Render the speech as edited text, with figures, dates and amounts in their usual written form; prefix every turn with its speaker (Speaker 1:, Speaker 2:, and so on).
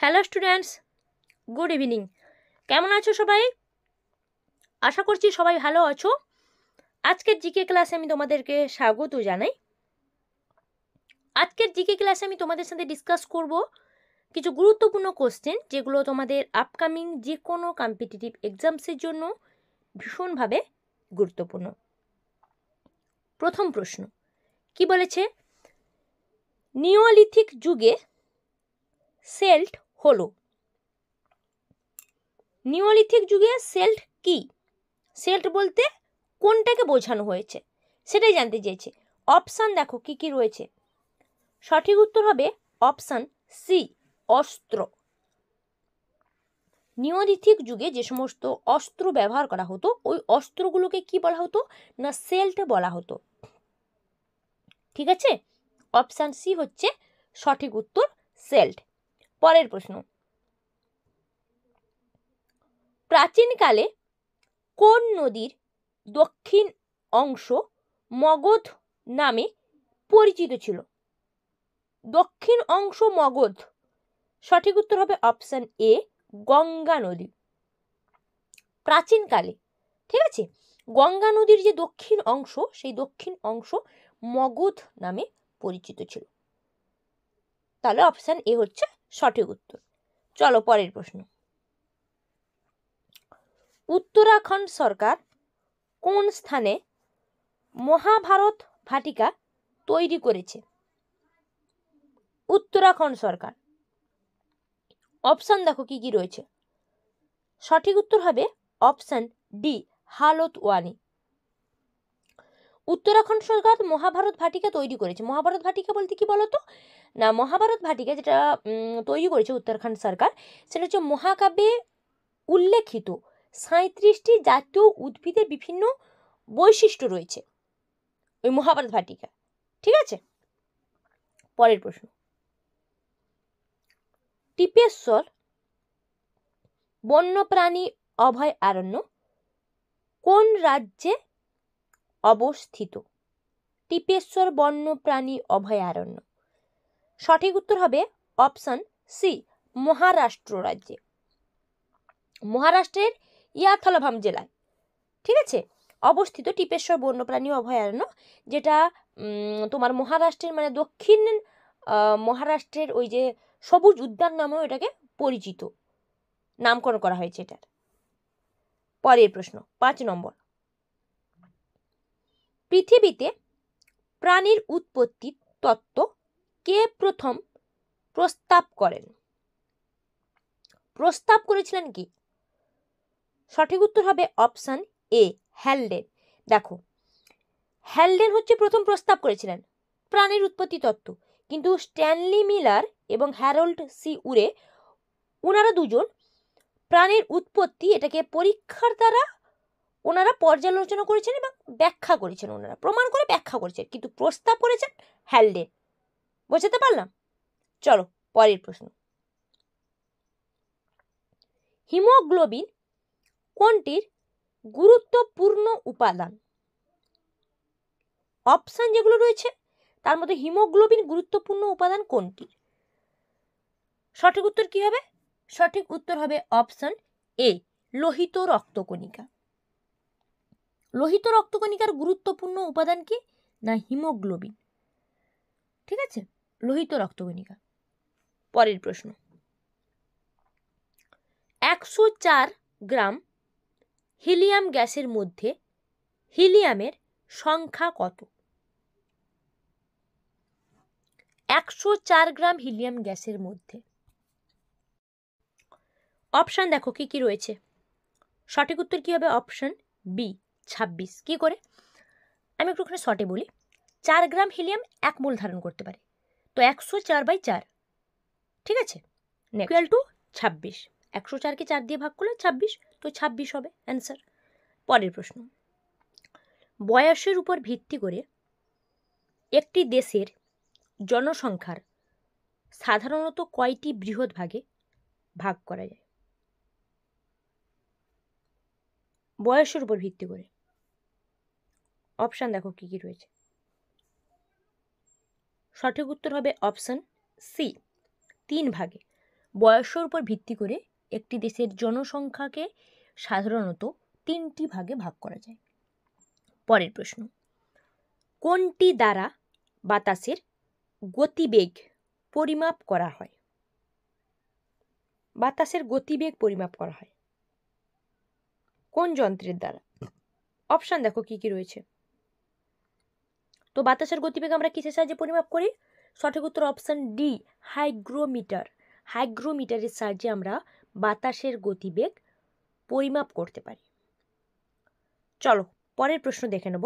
Speaker 1: Hello students, good evening. কেমন আছো সবাই? আশা করছি সবাই ভালো আছো। আজকের জিকে ক্লাসে আমি তোমাদেরকে স্বাগত জানাই। আজকের জিকে ক্লাসে আমি তোমাদের সাথে ডিসকাস করব কিছু গুরুত্বপূর্ণ কোশ্চেন, যেগুলো তোমাদের আপকামিং যে কোনো কম্পিটিটিভ এক্সামসের জন্য ভীষণভাবে গুরুত্বপূর্ণ। প্রথম প্রশ্ন কি বলেছে? নিওলিথিক যুগে সেল্ট হলো। নিওলিথিক যুগে সেল্ট কি? সেল্ট বলতে কোনটাকে বোঝানো হয়েছে সেটাই জানতে চেয়েছে। অপশান দেখো কি কি রয়েছে। সঠিক উত্তর হবে অপশান সি, অস্ত্র। নিওলিথিক যুগে যে সমস্ত অস্ত্র ব্যবহার করা হতো ওই অস্ত্রগুলোকে কি বলা হতো না সেল্ট বলা হতো। ঠিক আছে, অপশান সি হচ্ছে সঠিক উত্তর, সেল্ট। পরের প্রশ্ন, প্রাচীনকালে কোন নদীর দক্ষিণ অংশ মগধ নামে পরিচিত ছিল? দক্ষিণ অংশ মগধ, সঠিক উত্তর হবে অপশন এ, গঙ্গা নদী। প্রাচীনকালে, ঠিক আছে, গঙ্গা নদীর যে দক্ষিণ অংশ সেই দক্ষিণ অংশ মগধ নামে পরিচিত ছিল। তাহলে অপশন এ হচ্ছে সঠিক উত্তর। চলো পরের প্রশ্ন, উত্তরাখণ্ড সরকার কোন স্থানে মহাভারত ভাটিকা তৈরি করেছে? উত্তরাখণ্ড সরকার, অপশন দেখো কি কি রয়েছে। সঠিক উত্তর হবে অপশন ডি, হালতওয়ানি। উত্তরাখণ্ড সরকার মহাভারত ভাটিকা তৈরি করেছে। মহাভারত ভাটিকা বলতে কি বলতো না, মহাভারত ভাটিকা যেটা তৈরি করেছে উত্তরাখণ্ড সরকার, সেটা হচ্ছে মহাকাব্যে উল্লেখিত 37টি জাতীয় উদ্ভিদের বিভিন্ন বৈশিষ্ট্য রয়েছে ওই মহাভারত ভাটিকা। ঠিক আছে, পরের প্রশ্ন, টিপেশ্বর বন্যপ্রাণী অভয়ারণ্য কোন রাজ্যে অবস্থিত? টিপেশ্বর বন্যপ্রাণী অভয়ারণ্য, সঠিক উত্তর হবে অপশন সি, মহারাষ্ট্র রাজ্যে। মহারাষ্ট্রের ইয়াথালাভাম জেলায়, ঠিক আছে, অবস্থিত টিপেশ্বর বন্যপ্রাণী অভয়ারণ্য, যেটা তোমার মহারাষ্ট্রের মানে দক্ষিণ মহারাষ্ট্রের ওই যে সবুজ উদ্যান নামেও এটাকে পরিচিত, নামকরণ করা হয়েছে এটার। পরের প্রশ্ন 5 নম্বর, পৃথিবীতে প্রাণীর উৎপত্তি তত্ত্ব কে প্রথম প্রস্তাব করেন? প্রস্তাব করেছিলেন কি? সঠিক উত্তর হবে অপশন এ, হ্যালডেন। দেখো, হ্যালডেন হচ্ছে প্রথম প্রস্তাব করেছিলেন প্রাণীর উৎপত্তি তত্ত্ব, কিন্তু স্ট্যানলি মিলার এবং হ্যারল্ড সি উরে, ওনারা দুজন প্রাণীর উৎপত্তি এটাকে পরীক্ষার দ্বারা ওনারা পর্যালোচনা করেছেন এবং ব্যাখ্যা করেছেন, ওনারা প্রমাণ করে ব্যাখ্যা করেছেন, কিন্তু প্রস্তাব করেছেন হ্যালডেন। বোঝাতে পারলাম? চলো পরের প্রশ্ন, হিমোগ্লোবিন কোনটির গুরুত্বপূর্ণ উপাদান? অপশন যেগুলো রয়েছে তার মধ্যে হিমোগ্লোবিন গুরুত্বপূর্ণ উপাদান কোনটি? সঠিক উত্তর কি হবে? সঠিক উত্তর হবে অপশন এ, লোহিত রক্তকণিকা। লোহিত রক্তকণিকার গুরুত্বপূর্ণ উপাদান কি না হিমোগ্লোবিন। ঠিক আছে, লোহিত রক্তকণিকা। পরের প্রশ্ন, 104 গ্রাম হিলিয়াম গ্যাসের মধ্যে হিলিয়ামের সংখ্যা কত? 104 গ্রাম হিলিয়াম গ্যাসের মধ্যে অপশন দেখো কি কি রয়েছে। সঠিক উত্তর কি হবে? Option B, 26। কি করে? আমি একটুখানি শর্টে বলি। 4 গ্রাম হিলিয়াম 1 মোল ধারণ করতে পারে, তো 104/4, ঠিক আছে, ইকুয়াল টু 26। 104কে 4 দিয়ে ভাগ করলে 26, তো 26 হবে অ্যান্সার। পরের প্রশ্ন, বয়সের উপর ভিত্তি করে একটি দেশের জনসংখ্যার সাধারণত কয়টি বৃহৎ ভাগে ভাগ করা যায়? বয়সের উপর ভিত্তি করে অপশান দেখো কি কি রয়েছে। সঠিক উত্তর হবে অপশন সি, 3 ভাগে। বয়সের উপর ভিত্তি করে একটি দেশের জনসংখ্যাকে সাধারণত 3টি ভাগে ভাগ করা যায়। পরের প্রশ্ন, কোনটি দ্বারা বাতাসের গতিবেগ পরিমাপ করা হয়? বাতাসের গতিবেগ পরিমাপ করা হয় কোন যন্ত্রের দ্বারা? অপশন দেখো কি কি রয়েছে। তো বাতাসের গতিবেগ আমরা কিসের সাহায্যে পরিমাপ করি? সঠিক উত্তর অপশন ডি, হাইগ্রোমিটার। হাইগ্রোমিটারের সাহায্যে আমরা বাতাসের গতিবেগ পরিমাপ করতে পারি। চলো পরের প্রশ্ন দেখে নেব।